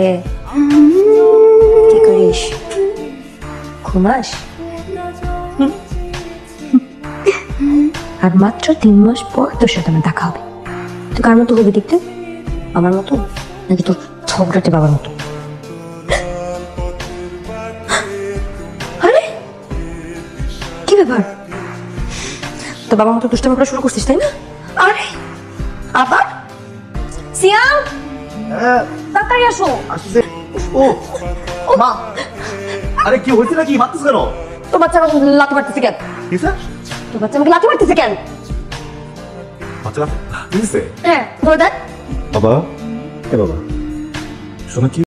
রে কি করিস? ঘুমাস? আর মাত্র 3 মাস পর তোর সাথে আমার দেখা হবে। তুই কার মতো হবি দেখতে? আমার মতো নাকি তোর ঝগড়াটে বাবার মতো? আরে কি ব্যাপার, তোর বাবার মতো দুষ্টামি করা শুরু করছিস তাই না? আরে আবার সিয়াম, তাড়াতাড়ি আসো। আসছে। ও মা, আরে কি হইছে নাকি? মারতেছ কেন? তো বাচ্চা আমাকে লাথি মারতেছে কেন? কিসে? তো বাচ্চা আমাকে লাথি মারতেছে কেন? বাচ্চা কিসে? হ্যাঁ ধরে দেখ। বাবা, এ বাবা, শোনো কি